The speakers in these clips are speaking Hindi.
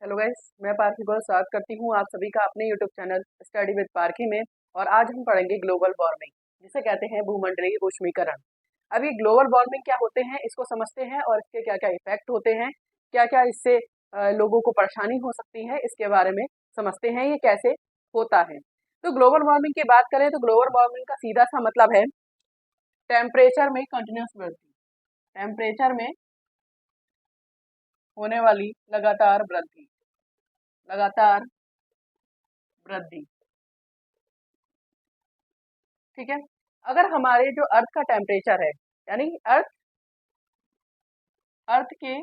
हेलो गाइस, मैं पारखी बहुत स्वागत करती हूँ आप सभी का अपने यूट्यूब चैनल स्टडी विद पारखी में। और आज हम पढ़ेंगे ग्लोबल वार्मिंग, जिसे कहते हैं भूमंडलीय ऊष्मीकरण। अब ये ग्लोबल वार्मिंग क्या होते हैं, इसको समझते हैं और इसके क्या क्या इफेक्ट होते हैं, क्या क्या इससे लोगों को परेशानी हो सकती है, इसके बारे में समझते हैं ये कैसे होता है। तो ग्लोबल वार्मिंग की बात करें तो ग्लोबल वार्मिंग का सीधा सा मतलब है टेम्परेचर में कंटिन्यूस वृद्धि, टेम्परेचर में होने वाली लगातार वृद्धि, लगातार वृद्धि। ठीक है। अगर हमारे जो अर्थ का टेम्परेचर है, यानी अर्थ अर्थ के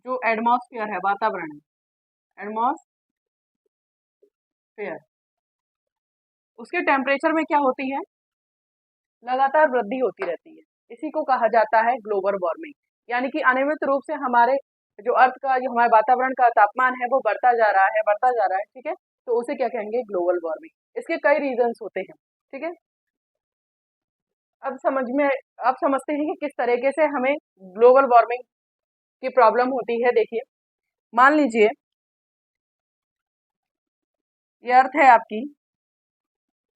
जो एटमॉस्फेयर है, वातावरण है, एटमॉस्फेयर, उसके टेम्परेचर में क्या होती है, लगातार वृद्धि होती रहती है। इसी को कहा जाता है ग्लोबल वार्मिंग। यानी कि अनियमित रूप से हमारे जो अर्थ का, जो हमारे वातावरण का तापमान है वो बढ़ता जा रहा है, बढ़ता जा रहा है। ठीक है। तो उसे क्या कहेंगे, ग्लोबल वार्मिंग। इसके कई रीजंस होते हैं। ठीक है। अब समझ में आप समझते हैं कि किस तरीके से हमें ग्लोबल वार्मिंग की प्रॉब्लम होती है। देखिए, मान लीजिए ये अर्थ है आपकी,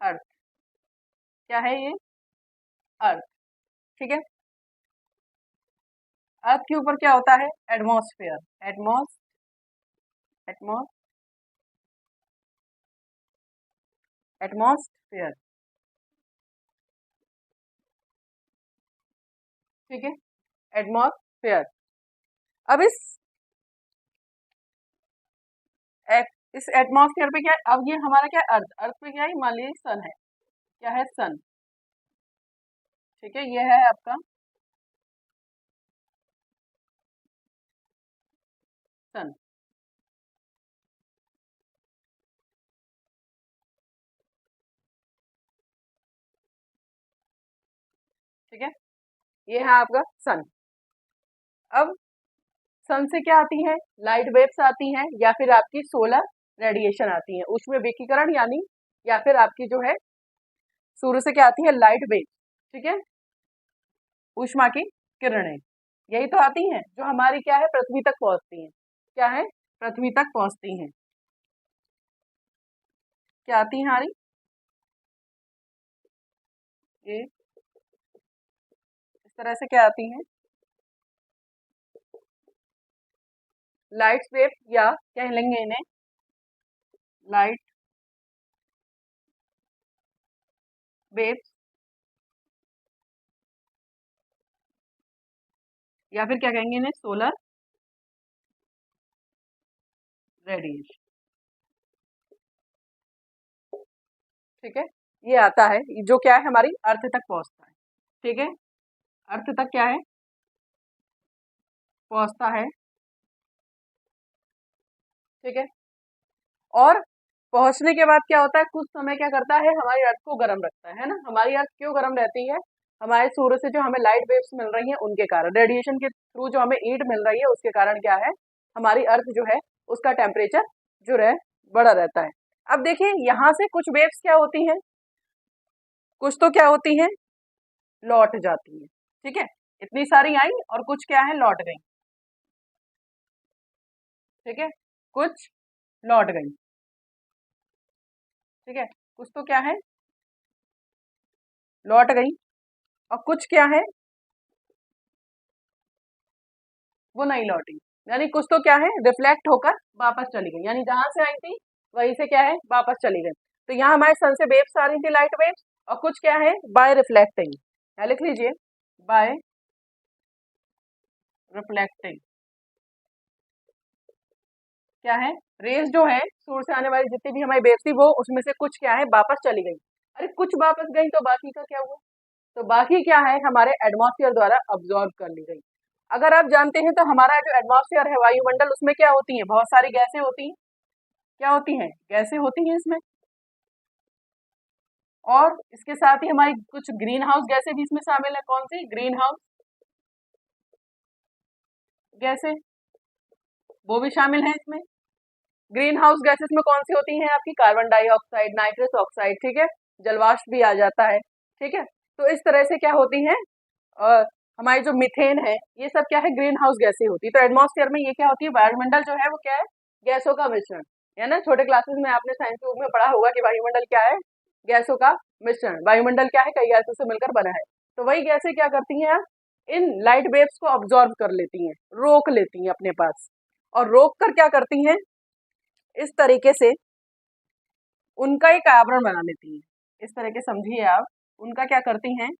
अर्थ क्या है, ये अर्थ। ठीक है। अर्थ के ऊपर क्या होता है, एटमॉस्फेयर, एटमॉस एटमॉस्फेयर। ठीक है, एटमॉस्फेयर। अब इस एटमॉस्फेयर पे क्या है, अब ये हमारा क्या है, अर्थ, अर्थ पे क्या है, मान लीजिए सन है, क्या है, सन। ठीक है, ये है आपका सन। ठीक है, ये है आपका सन। अब सन से क्या आती है, लाइट वेव्स आती हैं, या फिर आपकी सोलर रेडिएशन आती है, उसमें विकिरण, यानी या फिर आपकी जो है सूर्य से क्या आती है, लाइट वेव। ठीक है, ऊष्मा की किरणें, यही तो आती हैं जो हमारी क्या है, पृथ्वी तक पहुंचती हैं। क्या है, पृथ्वी तक पहुंचती हैं। क्या आती हैं हमारी, ये इस तरह से क्या आती हैं, लाइट वेव, या कह लेंगे इन्हें लाइट वेव्स, या फिर क्या कहेंगे इन्हें, सोलर रेडिएशन। ठीक है, ये आता है, जो क्या है, हमारी अर्थ तक पहुंचता है। ठीक है, अर्थ तक क्या है, पहुंचता है। ठीक है, और पहुंचने के बाद क्या होता है, कुछ समय क्या करता है, हमारी अर्थ को गर्म रखता है ना। हमारी अर्थ क्यों गर्म रहती है, हमारे सूर्य से जो हमें लाइट वेव्स मिल रही हैं उनके कारण, रेडिएशन के थ्रू जो हमें हीट मिल रही है उसके कारण क्या है, हमारी अर्थ जो है उसका टेम्परेचर जो है बढ़ा रहता है। अब देखिए, यहाँ से कुछ वेव्स क्या होती हैं, कुछ तो क्या होती हैं, लौट जाती है। ठीक है, इतनी सारी आई और कुछ क्या है, लौट गई। ठीक है, कुछ लौट गई। ठीक है, कुछ तो क्या है, लौट गई, और कुछ क्या है, वो नहीं लौटी। यानी कुछ तो क्या है, रिफ्लेक्ट होकर वापस चली गई, यानी जहां से आई थी वहीं से क्या है, वापस चली गई। तो यहाँ हमारे सन से वेव्स आ रही थी, लाइट वेव्स, और कुछ क्या है, बाय रिफ्लेक्टिंग, या लिख लीजिए बाय रिफ्लेक्टिंग। क्या है, रेस जो है, सूर्य से आने वाली जितनी भी हमारी वेव्स थी वो उसमें से कुछ क्या है, वापस चली गई। अरे कुछ वापस गई तो बाकी का क्या हुआ, तो बाकी क्या है, हमारे एटमॉस्फेयर द्वारा अब्सॉर्ब कर ली गई। अगर आप जानते हैं तो हमारा जो एटमॉस्फेयर है, वायुमंडल, उसमें क्या होती है, बहुत सारी गैसें होती हैं। क्या होती हैं, गैसें होती हैं इसमें, और इसके साथ ही हमारी कुछ ग्रीन हाउस गैसें भी इसमें शामिल है। कौन सी, ग्रीन हाउस गैसें, वो भी शामिल है इसमें। ग्रीन हाउस गैसेस में कौन सी होती हैं आपकी, कार्बन डाइऑक्साइड, नाइट्रस ऑक्साइड। ठीक है, जलवाष्प भी आ जाता है। ठीक है, तो इस तरह से क्या होती हैं, हमारी जो मीथेन है, ये सब क्या है, ग्रीन हाउस गैसें होती है। तो एटमॉस्फेयर में ये क्या होती है, वायुमंडल जो है वो क्या है, गैसों का मिश्रण, है ना। छोटे क्लासेस में आपने साइंस के बुक में पढ़ा होगा कि वायुमंडल क्या है, गैसों का मिश्रण। वायुमंडल क्या है, कई गैसों से मिलकर बना है। तो वही गैसें क्या करती हैं, इन लाइट वेव्स को ऑब्जॉर्व कर लेती हैं, रोक लेती हैं अपने पास, और रोक कर क्या करती हैं, इस तरीके से उनका एक आवरण बना लेती हैं। इस तरह के समझिए आप, उनका क्या करती हैं,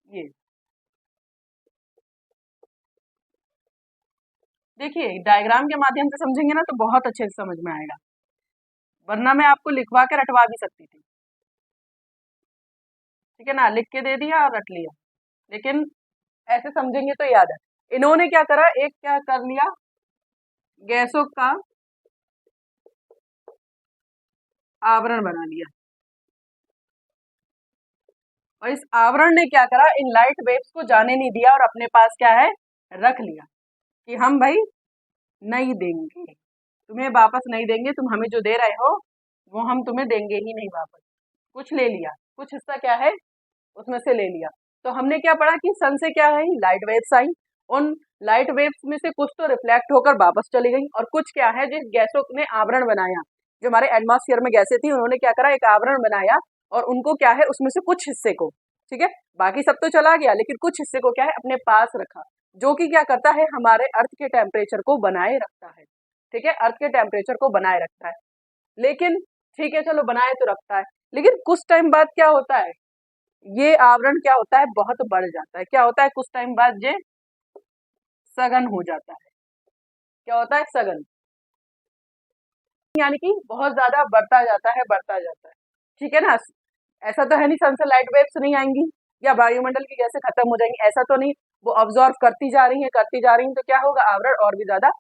ये देखिए डायग्राम के माध्यम से समझेंगे ना तो बहुत अच्छे से समझ में आएगा, वरना मैं आपको लिखवा के रटवा भी सकती थी, ठीक है ना, लिख के दे दिया और रट लिया, लेकिन ऐसे समझेंगे तो याद है। इन्होंने क्या करा, एक क्या कर लिया, गैसों का आवरण बना लिया, और इस आवरण ने क्या करा, इन लाइट वेव्स को जाने नहीं दिया और अपने पास क्या है, रख लिया कि हम भाई नहीं देंगे, तुम्हें वापस नहीं देंगे, तुम हमें जो दे रहे हो वो हम तुम्हें देंगे ही नहीं वापस। कुछ ले लिया, कुछ हिस्सा क्या है उसमें से ले लिया। तो हमने क्या पढ़ा कि सन से क्या है, लाइट वेव्स आई, उन लाइट वेव्स में से कुछ तो रिफ्लेक्ट होकर वापस चली गई, और कुछ क्या है, जिस गैसों ने आवरण बनाया, जो हमारे एटमॉस्फेयर में गैसें थी, उन्होंने क्या करा, एक आवरण बनाया, और उनको क्या है, उसमें से कुछ हिस्से को, ठीक है, बाकी सब तो चला गया, लेकिन कुछ हिस्से को क्या है अपने पास रखा, जो कि क्या करता है, हमारे अर्थ के टेम्परेचर को बनाए रखता है, ठीक है, अर्थ के टेम्परेचर को बनाए रखता है। लेकिन ठीक है, चलो बनाए तो रखता है, लेकिन कुछ टाइम बाद क्या होता है, ये आवरण क्या होता है, बहुत बढ़ जाता है। क्या होता है, कुछ टाइम बाद ये सघन हो जाता है। क्या होता है, सघन, यानी कि बहुत ज्यादा बढ़ता जाता है, बढ़ता जाता है, ठीक है ना। ऐसा तो है नहीं सन से लाइट वेव्स नहीं आएंगी या वायुमंडल की गैसें खत्म हो जाएंगी, ऐसा तो नहीं, वो ऑब्जॉर्व करती जा रही है, करती जा रही है, तो क्या होगा, आवरण और भी ज्यादा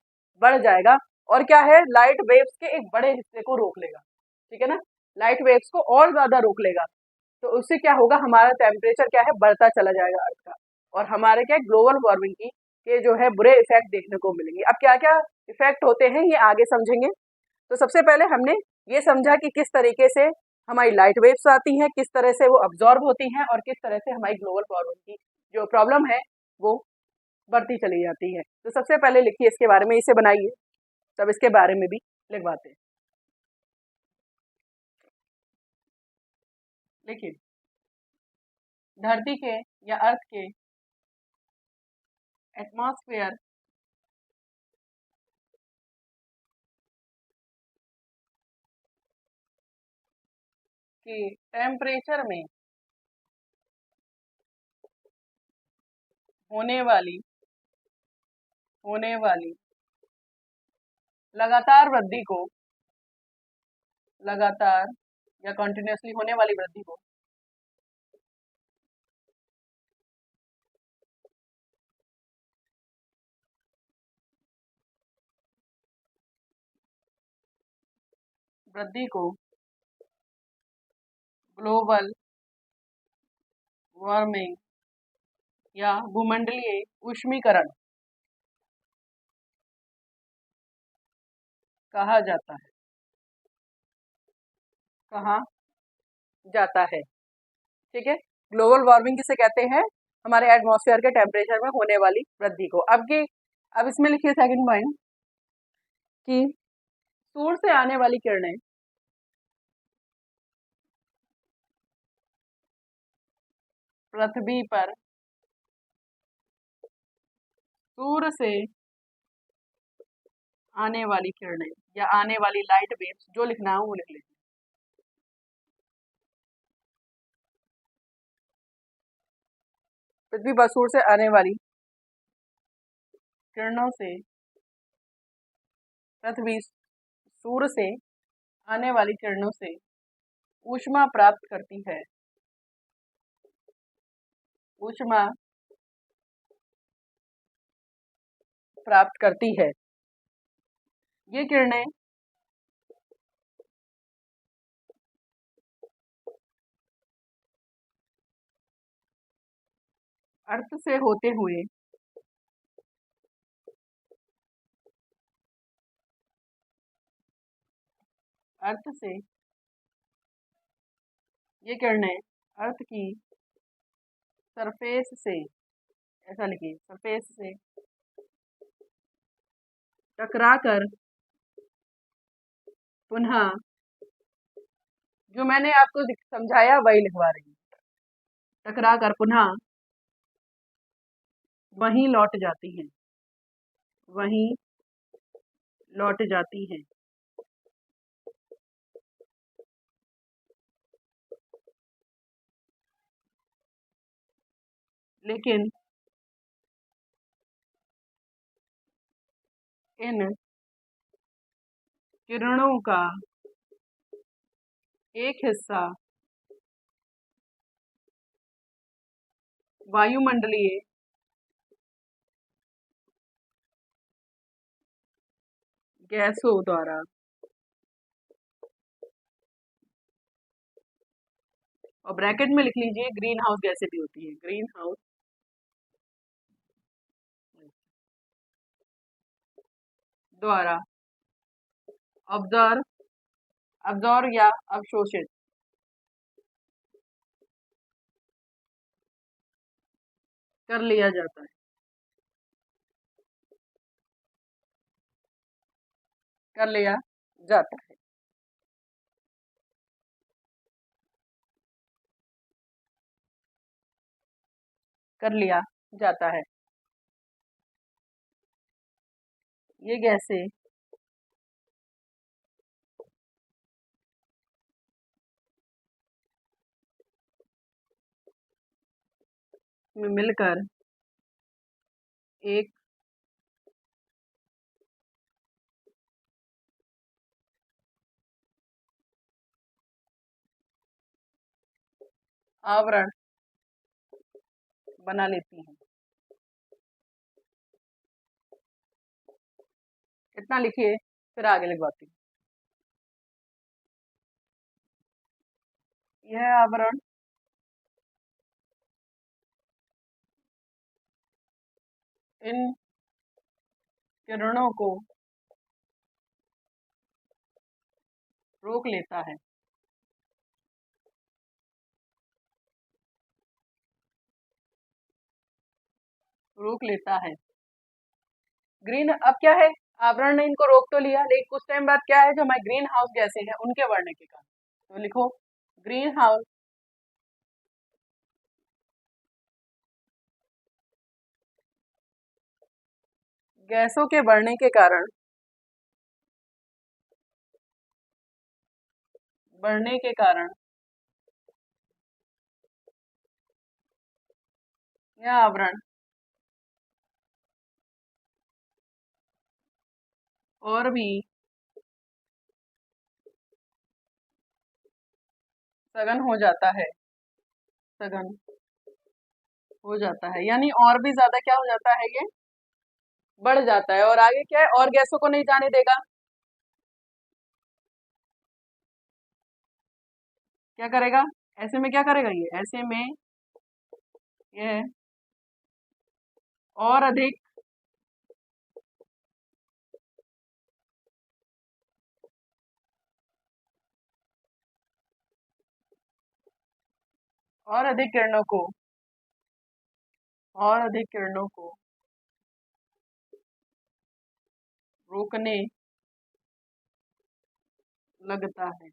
बढ़ जाएगा, और क्या है, लाइट वेव्स के एक बड़े हिस्से को रोक लेगा, ठीक है ना, लाइट वेव्स को और ज्यादा रोक लेगा। तो उससे क्या होगा, हमारा टेम्परेचर क्या है, बढ़ता चला जाएगा अर्थ का, और हमारे क्या ग्लोबल वार्मिंग की के जो है बुरे इफेक्ट देखने को मिलेंगे। अब क्या क्या इफेक्ट होते हैं ये आगे समझेंगे। तो सबसे पहले हमने ये समझा कि किस तरीके से हमारी लाइट वेव्स आती हैं, किस तरह से वो अब्जॉर्ब होती हैं, और किस तरह से हमारी ग्लोबल वार्मिंग की जो प्रॉब्लम है वो बढ़ती चली जाती है। तो सबसे पहले लिखिए इसके बारे में, इसे बनाइए, तब इसके बारे में भी लिखवाते हैं। लिखिए, धरती के या अर्थ के एटमॉस्फेयर के टेम्परेचर में होने वाली लगातार वृद्धि को, लगातार या कंटिन्यूअसली होने वाली वृद्धि को ग्लोबल वार्मिंग या भूमंडलीय ऊष्मीकरण कहा जाता है, कहा जाता है, ठीक है। ग्लोबल वार्मिंग किसे कहते हैं, हमारे एटमॉस्फेयर के टेम्परेचर में होने वाली वृद्धि को। अब इसमें लिखिए सेकंड पॉइंट कि सूर्य से आने वाली किरणें पृथ्वी पर सूर्य से आने वाली किरणें या आने वाली लाइट वेव्स, जो लिखना है वो लिख लीजिए, पृथ्वी पर सूर्य से आने वाली किरणों से, पृथ्वी सूर्य से आने वाली किरणों से ऊष्मा प्राप्त करती है, ऊष्मा प्राप्त करती है। ये किरणें अर्थ से होते हुए अर्थ से ये किरणें अर्थ की सरफेस से, ऐसा लिखिए, सरफेस से टकरा कर पुनः, जो मैंने आपको समझाया वही लिखवा रही हूँ, टकरा कर पुनः वहीं लौट जाती हैं, वहीं लौट जाती हैं। लेकिन इन किरणों का एक हिस्सा वायुमंडलीय गैसों द्वारा, और ब्रैकेट में लिख लीजिए ग्रीन हाउस गैसें भी होती है, ग्रीन हाउस द्वारा ऑब्जर्व अब्जॉर्ब या अवशोषित कर लिया जाता है, कर लिया जाता है। कर लिया जाता है। ये गैसें में मिलकर एक आवरण बना लेती हैं। इतना लिखिए, फिर आगे लिखवाती हूँ। यह आवरण इन किरणों को रोक लेता है, रोक लेता है। ग्रीन अब क्या है, आवरण ने इनको रोक तो लिया, लेकिन कुछ टाइम बाद क्या है, जो हमारे ग्रीन हाउस गैसें हैं उनके बढ़ने के कारण, तो लिखो ग्रीन हाउस गैसों के बढ़ने के कारण, बढ़ने के कारण यह आवरण और भी सघन हो जाता है, सघन हो जाता है, यानी और भी ज्यादा क्या हो जाता है, ये बढ़ जाता है, और आगे क्या है, और गैसों को नहीं जाने देगा। क्या करेगा, ऐसे में क्या करेगा, ये ऐसे में यह और अधिक और अधिक किरणों को, और अधिक किरणों को रोकने लगता है,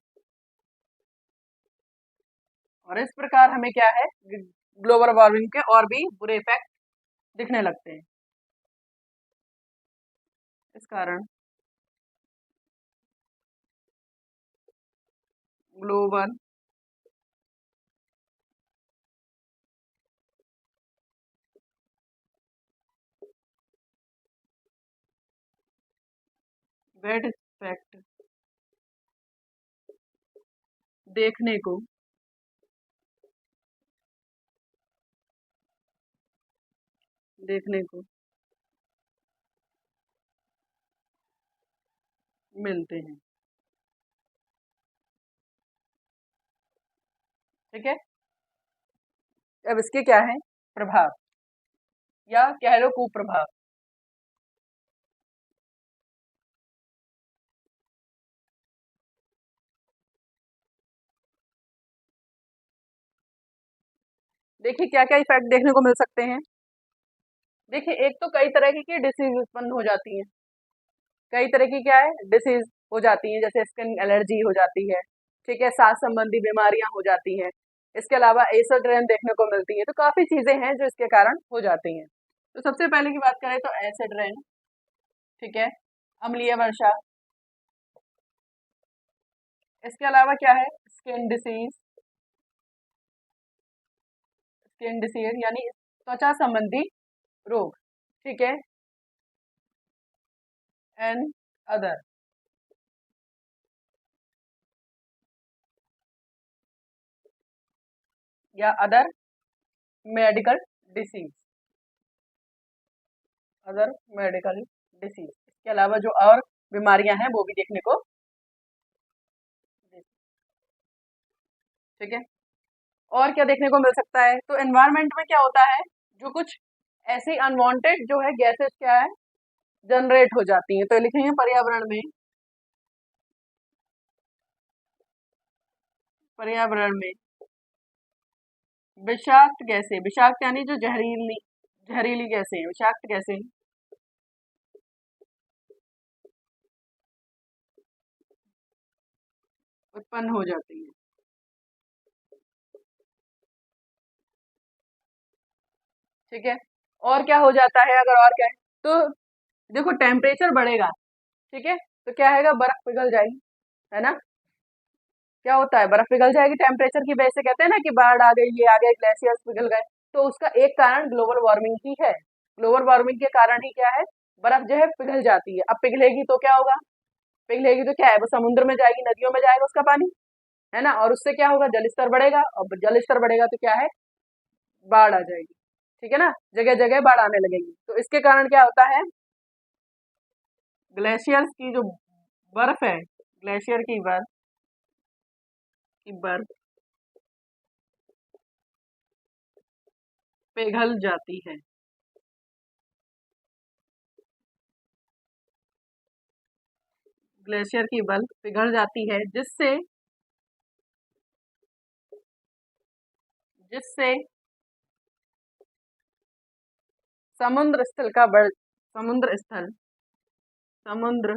और इस प्रकार हमें क्या है, ग्लोबल वार्मिंग के और भी बुरे इफेक्ट दिखने लगते हैं। इस कारण ग्लोबल बैड इफेक्ट देखने को देखने को मिलते हैं। ठीक है, अब इसके क्या है प्रभाव, या कह लो कुप्रभाव। देखिए क्या क्या इफेक्ट देखने को मिल सकते हैं। देखिए एक तो कई तरह की डिसीज उत्पन्न हो जाती हैं, कई तरह की क्या है डिसीज हो जाती हैं, जैसे स्किन एलर्जी हो जाती है, ठीक है, सांस संबंधी बीमारियां हो जाती हैं। इसके अलावा एसिड रेन देखने को मिलती है। तो काफी चीजें हैं जो इसके कारण हो जाती हैं। तो सबसे पहले की बात करें तो एसिड रेन, ठीक है, अम्लीय वर्षा। इसके अलावा क्या है स्किन डिसीज, स्किन डिसीज यानी त्वचा संबंधी रोग, ठीक है, एंड अदर। या other medical disease, other medical disease. इसके अलावा जो और बीमारियां हैं वो भी देखने को, ठीक है। और क्या देखने को मिल सकता है, तो एनवायरनमेंट में क्या होता है, जो कुछ ऐसी अनवांटेड जो है गैसेस क्या है जनरेट हो जाती हैं। तो लिखेंगे पर्यावरण में, पर्यावरण में विषाक्त गैसें, विषाक्त यानी जो जहरीली, जहरीली गैसें, विषाक्त गैसें उत्पन्न हो जाती हैं, ठीक है। और क्या हो जाता है, अगर और क्या है तो देखो टेम्परेचर बढ़ेगा, ठीक है, तो क्या है बर्फ पिघल जाएगी, है ना। क्या होता है बर्फ पिघल जाएगी टेम्परेचर की वजह से, कहते हैं ना कि बाढ़ आ गई, ये आ गए, ग्लेशियर्स पिघल गए। तो उसका एक कारण ग्लोबल वार्मिंग ही है। ग्लोबल वार्मिंग के कारण ही क्या है बर्फ जो है पिघल जाती है। अब पिघलेगी तो क्या होगा, पिघलेगी तो क्या है वो समुद्र में जाएगी, नदियों में जाएगा उसका पानी, है ना, और उससे क्या होगा जल स्तर बढ़ेगा, और जल स्तर बढ़ेगा तो क्या है बाढ़ आ जाएगी, ठीक है ना, जगह जगह बाढ़ आने लगेगी। तो इसके कारण क्या होता है ग्लेशियर्स की जो बर्फ है, ग्लेशियर की बर्फ पिघल जाती है, ग्लेशियर की बर्फ पिघल जाती है, जिससे जिससे समुद्र स्थल का बढ़, समुद्र स्थल, समुद्र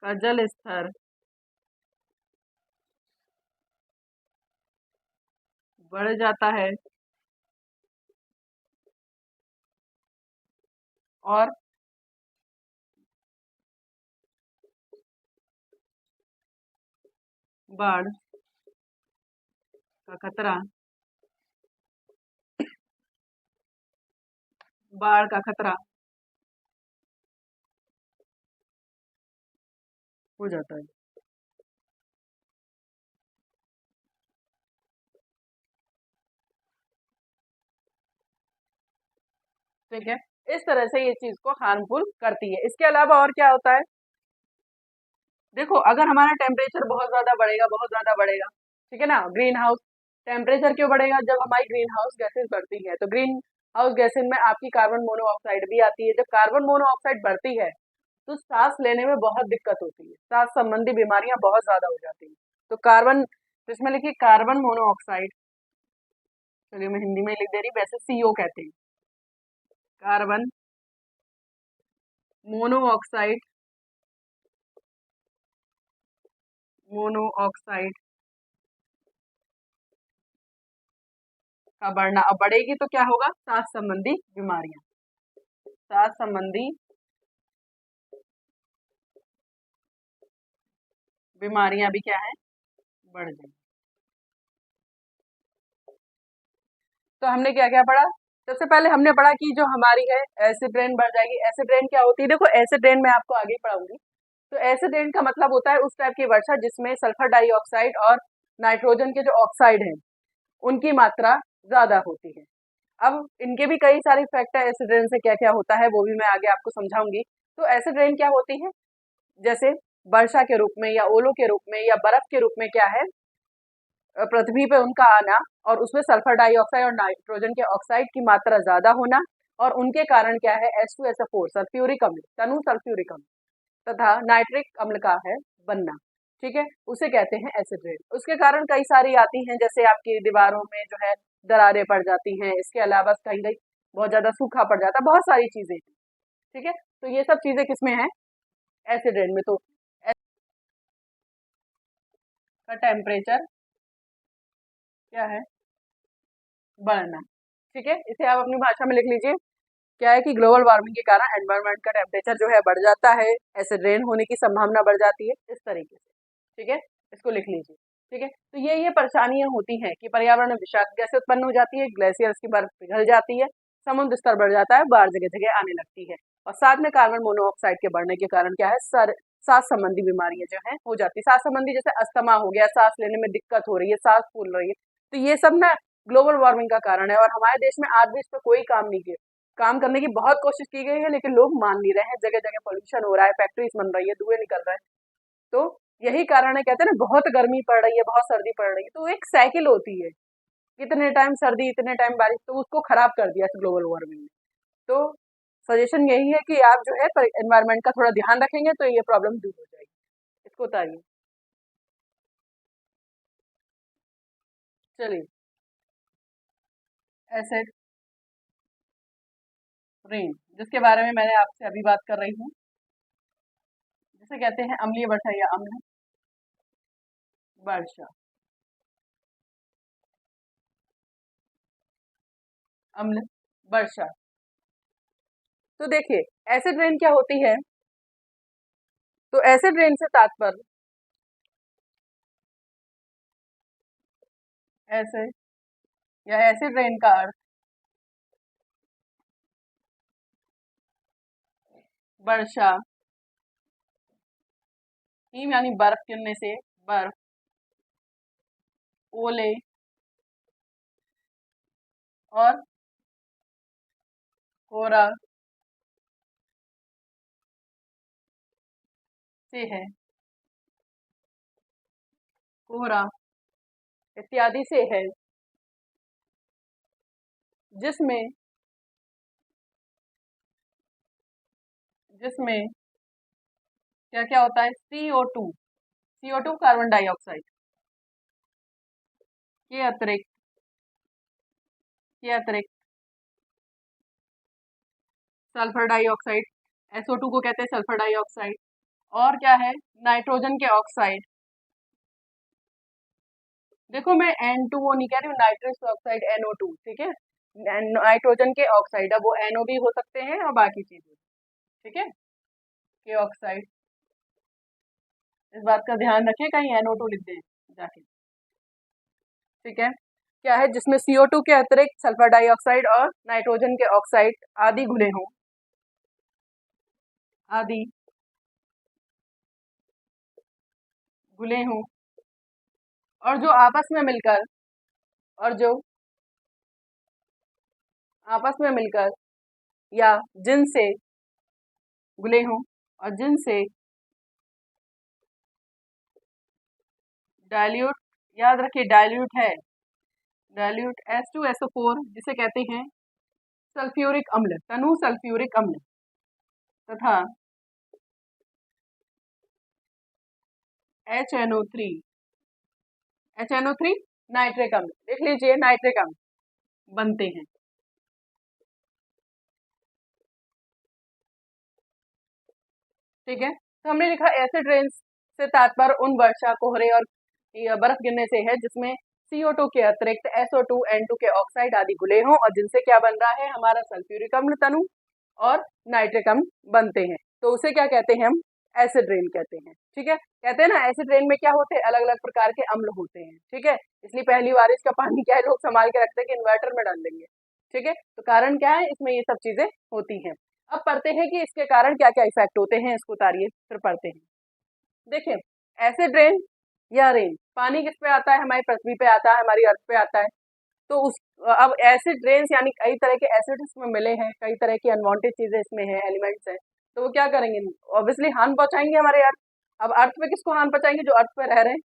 का जल स्तर बढ़ जाता है, और बाढ़ का खतरा, बाढ़ का खतरा हो जाता है। ठीक है, इस तरह से ये चीज को हार्मफुल करती है। इसके अलावा और क्या होता है, देखो अगर हमारा टेम्परेचर बहुत ज्यादा बढ़ेगा, बहुत ज्यादा बढ़ेगा, ठीक है ना, ग्रीन हाउस टेम्परेचर क्यों बढ़ेगा, जब हमारी ग्रीन हाउस गैसेस बढ़ती है तो ग्रीन हाउस गैसेस में आपकी कार्बन मोनोऑक्साइड भी आती है। जब कार्बन मोनोऑक्साइड बढ़ती है तो सांस लेने में बहुत दिक्कत होती है, सांस संबंधी बीमारियां बहुत ज्यादा हो जाती हैं। तो कार्बन, तो इसमें लिखिए कार्बन मोनोऑक्साइड, चलिए मैं हिंदी में लिख दे रही, वैसे सीओ कहते हैं, कार्बन मोनोऑक्साइड, मोनोऑक्साइड का बढ़ना। अब बढ़ेगी तो क्या होगा सांस संबंधी बीमारियां, सांस संबंधी बीमारियां भी क्या है बढ़ जाएंगी। तो हमने क्या क्या पढ़ा, सबसे पहले हमने पढ़ा कि जो हमारी है एसिड रेन बढ़ जाएगी। एसिड रेन क्या होती है, देखो एसिड रेन मैं आपको आगे पढ़ाऊंगी। तो एसिड रेन का मतलब होता है उस टाइप की वर्षा जिसमें सल्फर डाइऑक्साइड और नाइट्रोजन के जो ऑक्साइड हैं उनकी मात्रा ज्यादा होती है। अब इनके भी कई सारे इफेक्ट है, एसिड रेन से क्या क्या होता है वो भी मैं आगे आपको समझाऊंगी। तो एसिड रेन क्या होती है, जैसे वर्षा के रूप में या ओलों के रूप में या बर्फ के रूप में क्या है पृथ्वी पे उनका आना, और उसमें सल्फर डाइऑक्साइड और नाइट्रोजन के ऑक्साइड की मात्रा ज्यादा होना, और उनके कारण क्या है H2SO4 सल्फ्यूरिक अम्ल, तनु सल्फ्यूरिक अम्ल तथा नाइट्रिक अम्ल का है बनना, ठीक है, उसे कहते हैं एसिड रेन। उसके कारण कई सारी आती हैं, जैसे आपकी दीवारों में जो है दरारें पड़ जाती हैं, इसके अलावा कहीं कहीं बहुत ज्यादा सूखा पड़ जाता है, बहुत सारी चीजें, ठीक है। तो ये सब चीजें किसमें है, एसिड रेन में। तो का टेम्परेचर क्या है, बढ़ना। ठीक है, इसे आप अपनी भाषा में लिख लीजिए। क्या है कि ग्लोबल वार्मिंग के कारण एनवायरनमेंट का टेम्परेचर जो है बढ़ जाता है, एसिड रेन होने की संभावना बढ़ जाती है, इस तरीके से। ठीक है, इसको लिख लीजिए। ठीक है, तो ये परेशानियां होती हैं कि पर्यावरण में विषाक्त गैसें उत्पन्न हो जाती है, ग्लेशियर्स की बर्फ पिघल जाती है, समुद्र स्तर बढ़ जाता है, बाढ़ जगह जगह आने लगती है, और साथ में कार्बन मोनोऑक्साइड के बढ़ने के कारण क्या है, सांस संबंधी बीमारियां जो है हो जाती है। सांस संबंधी जैसे अस्थमा हो गया, सांस लेने में दिक्कत हो रही है, सांस फूल रही है, तो ये सब ना ग्लोबल वार्मिंग का कारण है। और हमारे देश में आज भी इस पर कोई काम नहीं किया, काम करने की बहुत कोशिश की गई है, लेकिन लोग मान नहीं रहे हैं। जगह जगह पोल्यूशन हो रहा है, फैक्ट्रीज बन रही है, धुएं निकल रहे हैं। तो यही कारण है, कहते हैं ना बहुत गर्मी पड़ रही है, बहुत सर्दी पड़ रही है, तो एक साइकिल होती है, इतने टाइम सर्दी इतने टाइम बारिश, तो उसको खराब कर दिया ग्लोबल वार्मिंग ने। तो सजेशन यही है कि आप जो है एनवायरनमेंट का थोड़ा ध्यान रखेंगे तो ये प्रॉब्लम दूर हो जाएगी। इसको उतारिए। चलिए, एसिड रेन जिसके बारे में मैंने आपसे अभी बात कर रही हूँ, जिसे कहते हैं अम्लीय वर्षा या अम्ल वर्षा। अम्ल वर्षा। तो देखिए, एसिड रेन क्या होती है, तो एसिड रेन से तात्पर्य एसिड या एसिड रेन का अर्थ वर्षा, हिम यानी बर्फ गिरने से, बर्फ, ओले और कोहरा से है, कोहरा इत्यादि से है, जिसमें जिसमें क्या क्या होता है, CO2 कार्बन डाइऑक्साइड के अतिरिक्त सल्फर डाइऑक्साइड, SO2 को कहते हैं सल्फर डाइऑक्साइड, और क्या है, नाइट्रोजन के ऑक्साइड। देखो मैं N2O नहीं कह रही हूँ, नाइट्रस ऑक्साइड NO2, ठीक है, नाइट्रोजन के ऑक्साइड, अब वो NO भी हो सकते हैं और बाकी चीजें, ठीक है, के ऑक्साइड। इस बात का ध्यान रखें, कहीं NO2 लिख दें जाके। ठीक है, क्या है, जिसमें CO2 के अतिरिक्त सल्फर डाइऑक्साइड और नाइट्रोजन के ऑक्साइड आदि घुले हों, आदि घुले हों, और जो आपस में मिलकर और जो आपस में मिलकर या जिनसे घुले हों और जिनसे डाइल्यूट, याद रखिए डाइल्यूट है, डाइल्यूट H2SO4 जिसे कहते हैं सल्फ्यूरिक अम्ल, तनु सल्फ्यूरिक अम्ल, तथा HNO3 नाइट्रिक अम्ल, देख लीजिए नाइट्रिक अम्ल बनते हैं। ठीक है, तो हमने लिखा एसिड रेन से तात्पर्य उन वर्षा, कोहरे और बर्फ गिरने से है जिसमें CO2 के अतिरिक्त SO2, N2 के ऑक्साइड आदि घुले हों और जिनसे क्या बन रहा है, हमारा सल्फ्यूरिक अम्ल तनु और नाइट्रिक अम्ल बनते हैं। तो उसे क्या कहते हैं, हम एसिड रेन कहते हैं। ठीक है, कहते हैं ना एसिड रेन में क्या होते हैं, अलग अलग प्रकार के अम्ल होते हैं। ठीक है, इसलिए पहली बारिश का पानी क्या है, लोग संभाल के रखते हैं कि इन्वर्टर में डाल देंगे। ठीक है, तो कारण क्या है, इसमें ये सब चीजें होती हैं। अब पढ़ते हैं कि इसके कारण क्या क्या इफेक्ट होते हैं, इसको उतारिए फिर पढ़ते हैं। देखिए, एसिड रेन या रेन, पानी किस पे आता है, हमारी पृथ्वी पे आता है, हमारी अर्थ पे आता है। तो उस अब एसिड रेन्स यानी कई तरह के एसिड इसमें मिले हैं, कई तरह की अनवांटेड चीजें इसमें हैं, एलिमेंट्स हैं, तो वो क्या करेंगे, ऑब्वियसली हार्म पहुंचाएंगे हमारे अर्थ। अब अर्थ पे किसको हार्म पहुंचाएंगे, जो अर्थ पे रह रहे हैं,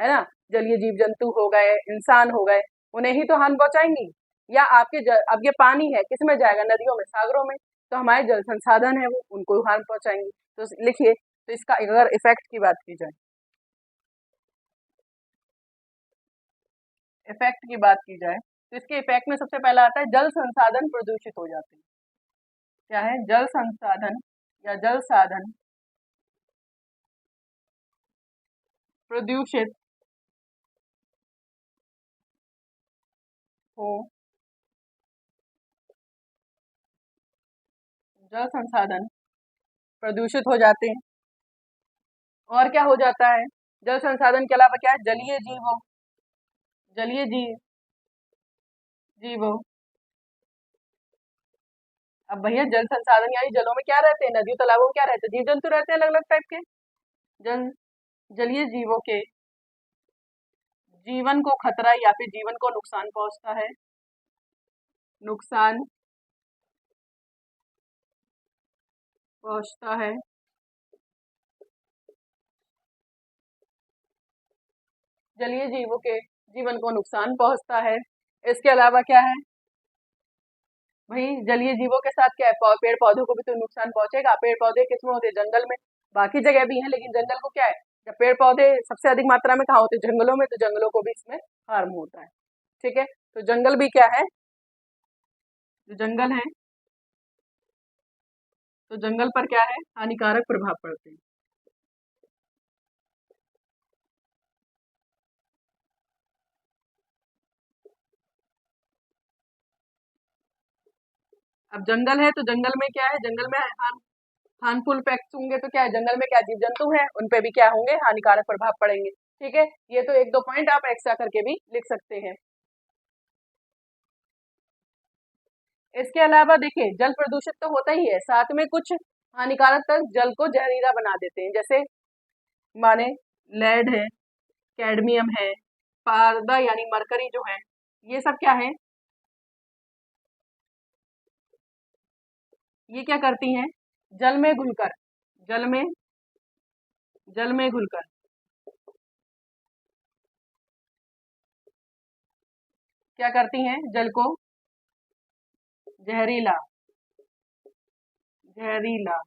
है ना, जलीय जीव जंतु हो गए, इंसान हो गए, उन्हें ही तो हार्म पहुंचाएंगी। या अब ये पानी है, किस में जाएगा, नदियों में, सागरों में, तो हमारे जल संसाधन है वो, उनको हार्म पहुंचाएंगे। तो लिखिए, तो इसका अगर इफेक्ट की बात की जाए, इफेक्ट की बात की जाए तो इसके इफेक्ट में सबसे पहला आता है जल संसाधन प्रदूषित हो जाते हैं। क्या है, जल संसाधन या जल साधन प्रदूषित हो, जल संसाधन प्रदूषित हो जाते हैं। और क्या हो जाता है, जल संसाधन के अलावा क्या है, जलीय जीवों, जलीय जीवों। अब भैया जल संसाधन यानी जलों में क्या रहते हैं, नदियों तालाबों में क्या रहते हैं, जीव जंतु रहते हैं अलग अलग टाइप के। जल जलीय जीवों के जीवन को खतरा या फिर जीवन को नुकसान पहुंचता है, नुकसान पहुंचता है। जलीय जीवों के जीवन को नुकसान पहुंचता है। इसके अलावा क्या है भाई, जलीय जीवों के साथ क्या है, पेड़ पौधों को भी तो नुकसान पहुंचेगा। पेड़ पौधे किसमें होते हैं, जंगल में। बाकी जगह भी हैं लेकिन जंगल को क्या है, जब पेड़ पौधे सबसे अधिक मात्रा में कहाँ होते हैं, जंगलों में, तो जंगलों को भी इसमें हार्म होता है। ठीक है, तो जंगल भी क्या है, जो जंगल है, तो जंगल पर क्या है, हानिकारक प्रभाव पड़ते हैं। अब जंगल है तो जंगल में क्या है, जंगल में हार्मफुल इफेक्ट्स होंगे, तो क्या है, जंगल में क्या जीव जंतु है, उन पे भी क्या होंगे, हानिकारक प्रभाव पड़ेंगे। ठीक है, ये तो एक दो पॉइंट आप एक्स्ट्रा करके भी लिख सकते हैं। इसके अलावा देखिए, जल प्रदूषित तो होता ही है, साथ में कुछ हानिकारक तक जल को जहरीला बना देते हैं। जैसे माने लेड है, कैडमियम है, पारदा यानी मरकरी जो है, ये सब क्या है, ये क्या करती हैं, जल में घुलकर, जल में जल में घुलकर क्या करती हैं, जल को जहरीला जहरीला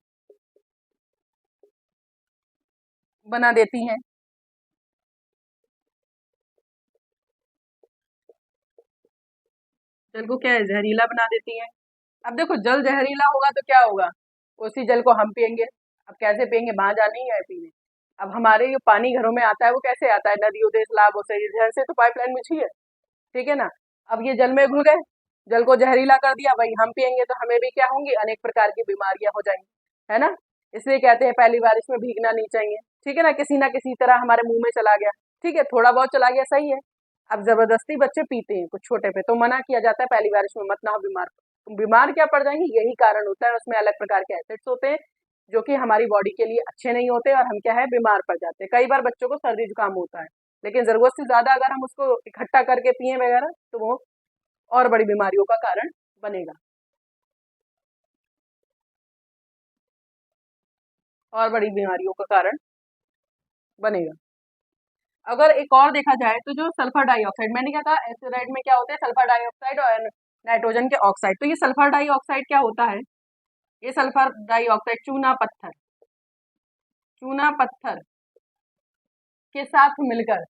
बना देती हैं। जल को क्या है, जहरीला बना देती हैं। अब देखो, जल जहरीला होगा तो क्या होगा, उसी जल को हम पियेंगे। अब कैसे पियेंगे, वहां जाना ही है पीने। अब हमारे जो पानी घरों में आता है वो कैसे आता है, नदियों से, तालाबों से, इधर से तो पाइपलाइन बिछी है। ठीक है ना, अब ये जल में घुल गए, जल को जहरीला कर दिया, भाई हम पियेंगे तो हमें भी क्या होंगी, अनेक प्रकार की बीमारियां हो जाएंगी, है ना। इसलिए कहते हैं पहली बारिश में भीगना नहीं चाहिए। ठीक है ना किसी तरह हमारे मुंह में चला गया, ठीक है, थोड़ा बहुत चला गया, सही है। अब जबरदस्ती बच्चे पीते हैं कुछ छोटे पे, तो मना किया जाता है पहली बारिश में मत नहाओ, बीमार बीमार क्या पड़ जाएंगे, यही कारण होता है। उसमें अलग प्रकार के एसिड्स होते हैं जो कि हमारी बॉडी के लिए अच्छे नहीं होते, और हम क्या है, बीमार पड़ जाते हैं। कई बार बच्चों को सर्दी जुकाम होता है, लेकिन जरूरत से ज्यादा अगर हम उसको इकट्ठा करके पिए वगैरह, तो वो और बड़ी बीमारियों का कारण बनेगा, और बड़ी बीमारियों का कारण बनेगा। अगर एक और देखा जाए तो जो सल्फर डाइऑक्साइड, मैंने क्या कहा, एसिड में क्या होते हैं, सल्फर डाइऑक्साइड और नाइट्रोजन के ऑक्साइड। तो ये सल्फर डाइऑक्साइड क्या होता है, ये सल्फर डाइऑक्साइड चूना पत्थर के साथ मिलकर,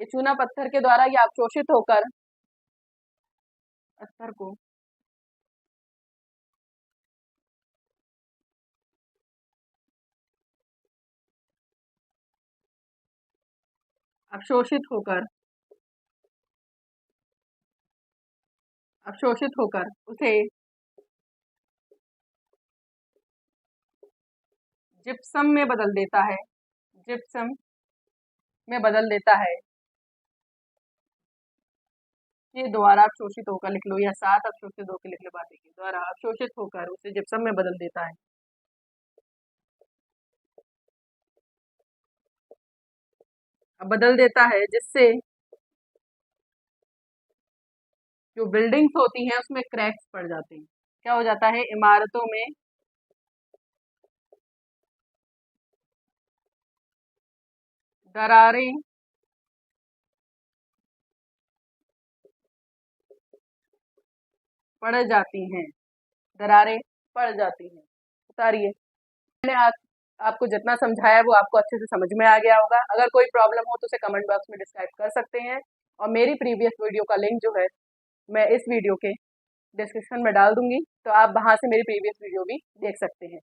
ये चूना पत्थर के द्वारा ये अवशोषित होकर पत्थर को अवशोषित होकर उसे जिप्सम में बदल देता है, जिप्सम में बदल देता है, के द्वारा अवशोषित होकर, लिख लो, या साथ अवशोषित होकर लिख लो, बात के द्वारा अवशोषित होकर उसे जिप्सम में बदल देता है। अब बदल देता है जिससे जो बिल्डिंग्स होती हैं उसमें क्रैक्स पड़ जाते हैं। क्या हो जाता है, इमारतों में दरारें पड़ जाती हैं, दरारें पड़ जाती हैं। उतारिए, मैंने आपको जितना समझाया वो आपको अच्छे से समझ में आ गया होगा। अगर कोई प्रॉब्लम हो तो उसे कमेंट बॉक्स में डिस्क्राइब कर सकते हैं, और मेरी प्रीवियस वीडियो का लिंक जो है मैं इस वीडियो के डिस्क्रिप्शन में डाल दूंगी, तो आप वहां से मेरी प्रीवियस वीडियो भी देख सकते हैं।